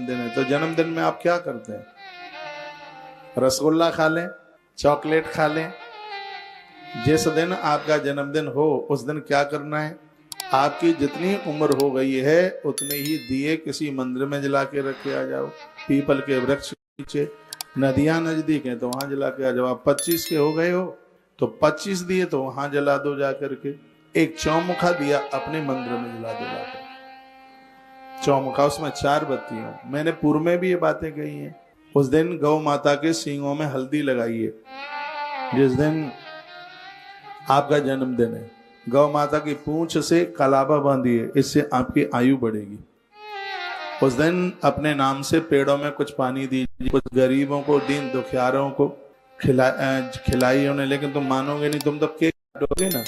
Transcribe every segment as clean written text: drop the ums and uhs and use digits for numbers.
जन्मदिन है। तो जन्मदिन में आप क्या करते हैं? रसगुल्ला खा लें, चॉकलेट खा लें। जिस दिन आपका जन्मदिन हो उस दिन क्या करना है? आपकी जितनी उम्र हो गई है उतने ही दिए किसी मंदिर में जला के रख के आ जाओ, पीपल के वृक्ष के नीचे, नदियां नजदीक हैं तो वहां जला के आ जाओ। आप 25 के हो गए हो तो 25 दिए तो वहां जला दो जा करके। एक चौमुखा दिया अपने मंदिर में जला दो जाकर, चौमुखा, उसमें 4 बत्ती हो। मैंने पूर्व में भी ये बातें कही हैं। उस दिन गौ माता के सींगों में हल्दी लगाइए। जिस दिन आपका जन्मदिन है, गौ माता की पूंछ से कलावा बांधिए, इससे आपकी आयु बढ़ेगी। उस दिन अपने नाम से पेड़ों में कुछ पानी दीजिए, कुछ गरीबों को, दीन दुखियारों को खिलाइए उन्हें। लेकिन तुम मानोगे नहीं, तुम तो केक काटोगे ना।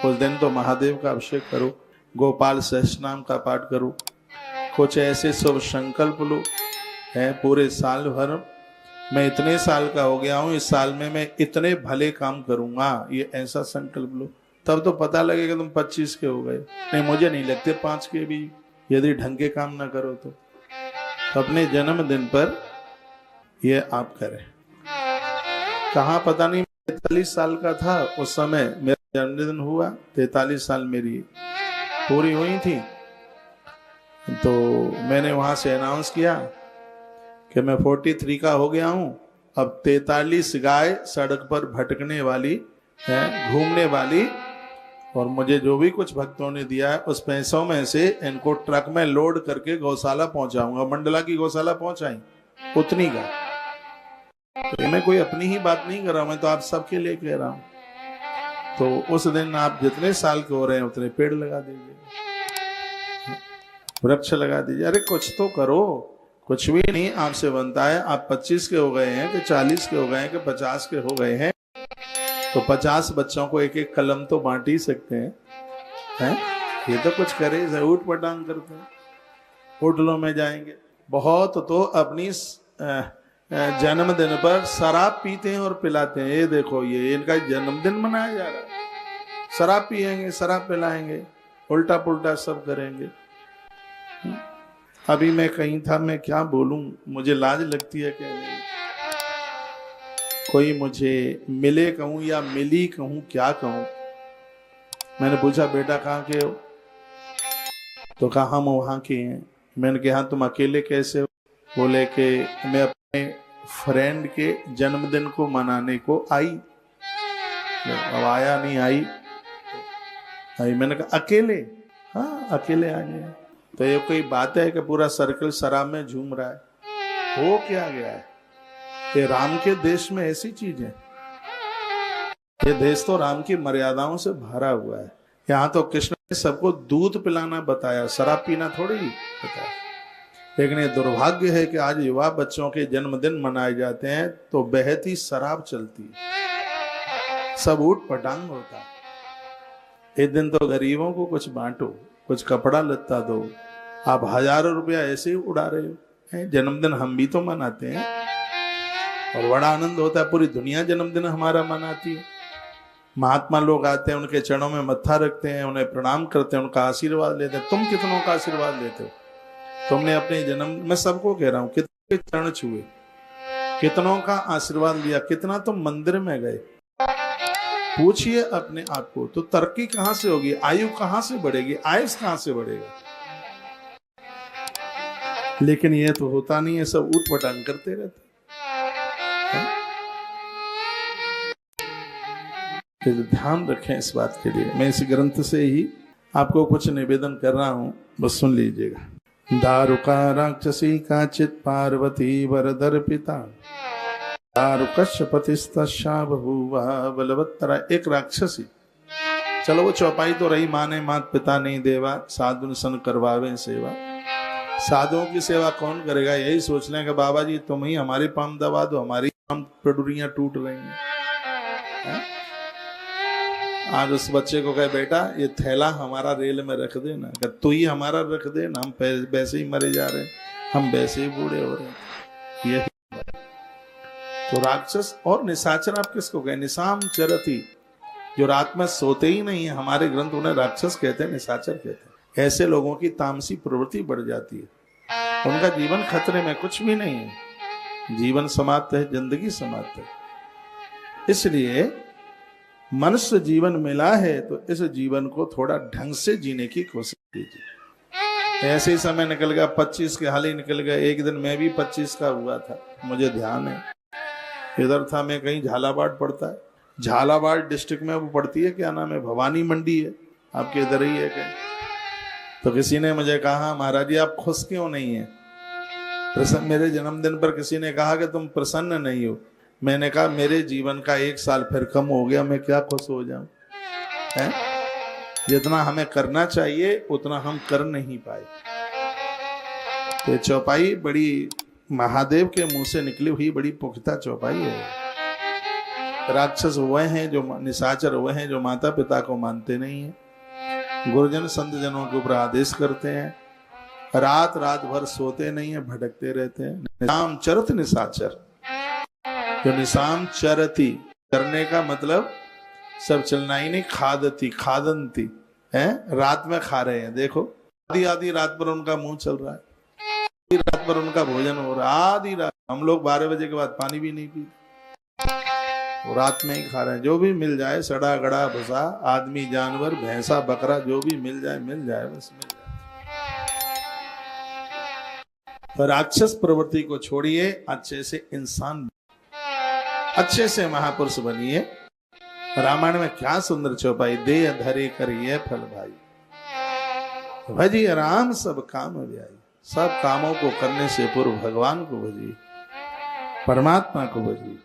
उस दिन तो महादेव का अभिषेक करो, गोपाल सहस्रनाम का पाठ करो, कुछ ऐसे शुभ संकल्प लो है पूरे साल भर। मैं इतने साल का हो गया हूं, इस साल में मैं इतने भले काम करूंगा, ये ऐसा संकल्प लो। तब तो पता लगेगा तुम 25 के हो गए। नहीं, मुझे नहीं लगते 5 के भी, यदि ढंग के काम ना करो तो अपने जन्मदिन पर ये आप करें। कहाँ पता नहीं, 43 साल का था उस समय मेरा जन्मदिन हुआ, 43 साल मेरी पूरी हुई थी। तो मैंने वहां से अनाउंस किया कि मैं 43 का हो गया हूं, अब 43 गाय सड़क पर भटकने वाली है, घूमने वाली, और मुझे जो भी कुछ भक्तों ने दिया है उस पैसों में से इनको ट्रक में लोड करके गौशाला पहुंचाऊंगा। मंडला की गौशाला पहुंचाई उतनी का। तो मैं कोई अपनी ही बात नहीं कर रहा हूं, मैं तो आप सबके लिए कह रहा हूं। तो उस दिन आप जितने साल के हो रहे हैं उतने पेड़ लगा दीजिए, वृक्ष लगा दीजिए। अरे कुछ तो करो, कुछ भी नहीं आपसे बनता है। आप 25 के हो गए हैं कि 40 के हो गए हैं कि 50 के हो गए हैं, तो 50 बच्चों को एक एक कलम तो बांट ही सकते हैं। ये तो कुछ करे, ऊट पटांग करते हैं, होटलों में जाएंगे। बहुत तो अपनी जन्मदिन पर शराब पीते हैं और पिलाते हैं। ये देखो, ये इनका जन्मदिन मनाया जा रहा है, शराब पिएंगे, शराब पिलाएंगे, उल्टा पुल्टा सब करेंगे। अभी मैं कहीं था, मैं क्या बोलूं, मुझे लाज लगती है कहने। कोई मुझे मिले कहूं या मिली कहूं, क्या कहूं। मैंने पूछा बेटा कहाँ के हो, तो कहा हम वहां के हैं। मैंने कहा तुम अकेले कैसे हो? बोले कि मैं अपने फ्रेंड के जन्मदिन को मनाने को आई। अब आया नहीं, आई। मैंने कहा अकेले? हाँ अकेले आ गए। तो ये कोई बात है कि पूरा सर्कल शराब में झूम रहा है? हो क्या गया है? ये राम के देश में ऐसी चीज है। ये देश तो राम की मर्यादाओं से भरा हुआ है। यहाँ तो कृष्ण ने सबको दूध पिलाना बताया, शराब पीना थोड़ी बताया। लेकिन ये दुर्भाग्य है कि आज युवा बच्चों के जन्मदिन मनाए जाते हैं तो बहती शराब चलती है, सब ऊट पटांग होता है। एक दिन तो गरीबों को कुछ बांटो, कुछ कपड़ा लत्ता दो। आप हजारों रुपया ऐसे ही उड़ा रहे हो। जन्मदिन हम भी तो मनाते हैं और बड़ा आनंद होता है, पूरी दुनिया जन्मदिन हमारा मनाती है। महात्मा लोग आते हैं, उनके चरणों में मत्था रखते हैं, उन्हें प्रणाम करते हैं, उनका आशीर्वाद लेते हैं। तुम कितनों का आशीर्वाद लेते हो? तुमने अपने जन्म, मैं सबको कह रहा हूं, कितने चरण छुए, कितनों का आशीर्वाद लिया, कितना तुम मंदिर में गए? पूछिए अपने आप को। तो तरक्की कहां से होगी? आयु कहां से बढ़ेगी? आयुष कहां से बढ़ेगा? लेकिन ये तो होता नहीं है, सब ऊट पटांग करते रहते। ध्यान रखें इस बात के लिए। मैं इस ग्रंथ से ही आपको कुछ निवेदन कर रहा हूं, बस सुन लीजिएगा। दारुका राक्षसी काचित पार्वती वरदर पिता, दारुकस्य पतिस्तस्या बभूवा बलवत्तरा। एक राक्षसी, चलो वो चौपाई तो रही, माने मात पिता नहीं देवा, साधु सन करवावे सेवा। साधुओं की सेवा कौन करेगा? यही सोच लें कि बाबा जी तुम ही हमारी पाम दबा दो, हमारी पाम पेडुरियां टूट रही हैं। आज उस बच्चे को कहे बेटा ये थैला हमारा रेल में रख देना, अगर तू ही हमारा रख देना, हम वैसे ही मरे जा रहे हैं, हम वैसे ही बूढ़े हो रहे हैं। ये तो राक्षस और निशाचर आप किसको कहे? निशाम चरती, जो रात में सोते ही नहीं है, हमारे ग्रंथ उन्हें राक्षस कहते हैं, निशाचर कहते हैं। ऐसे लोगों की तामसी प्रवृत्ति बढ़ जाती है। उनका जीवन खतरे में कुछ भी नहीं है, जीवन समाप्त है, जिंदगी समाप्त है। इसलिए मनुष्य जीवन मिला है तो इस जीवन को थोड़ा ढंग से जीने की कोशिश कीजिए। ऐसे ही समय निकल गया, 25 के हाल ही निकल गया। एक दिन मैं भी 25 का हुआ था, मुझे ध्यान है। इधर था मैं, कहीं झालावाड़ पड़ता है, झालावाड़ डिस्ट्रिक्ट में वो पड़ती है, क्या नाम है, भवानी मंडी है, आपके इधर ही है कहीं। तो किसी ने मुझे कहा, महाराज जी आप खुश क्यों नहीं है? प्रसन्न, मेरे जन्मदिन पर किसी ने कहा कि तुम प्रसन्न नहीं हो। मैंने कहा मेरे जीवन का 1 साल फिर कम हो गया, मैं क्या खुश हो जाऊं? जितना हमें करना चाहिए उतना हम कर नहीं पाए। तो चौपाई बड़ी महादेव के मुंह से निकली हुई बड़ी पुख्ता चौपाई है। राक्षस हुए हैं जो निशाचर हुए हैं, जो माता पिता को मानते नहीं है, गुरुजन संत जनों के ऊपर आदेश करते हैं, रात रात भर सोते नहीं है, भटकते रहते हैं। निशाम चरत निशाचर, जो निशाम चरती, करने का मतलब सब चलना ही नहीं, खादती खादंती है, रात में खा रहे हैं। देखो आधी आधी रात पर उनका मुंह चल रहा है, आधी रात पर उनका भोजन हो रहा है, आधी रात। हम लोग 12 बजे के बाद पानी भी नहीं पीते, वो रात में ही खा रहे हैं। जो भी मिल जाए, सड़ा गड़ा भुसा, आदमी जानवर भैंसा बकरा, जो भी मिल जाए बस मिल जाए। तो राक्षस प्रवृत्ति को छोड़िए, अच्छे से इंसान, अच्छे से महापुरुष बनिए। रामायण में क्या सुंदर चौपाई, दे धरे करिए फल भाई, भजिए राम सब काम व्याई। सब कामों को करने से पूर्व भगवान को भजिए, परमात्मा को भजिए।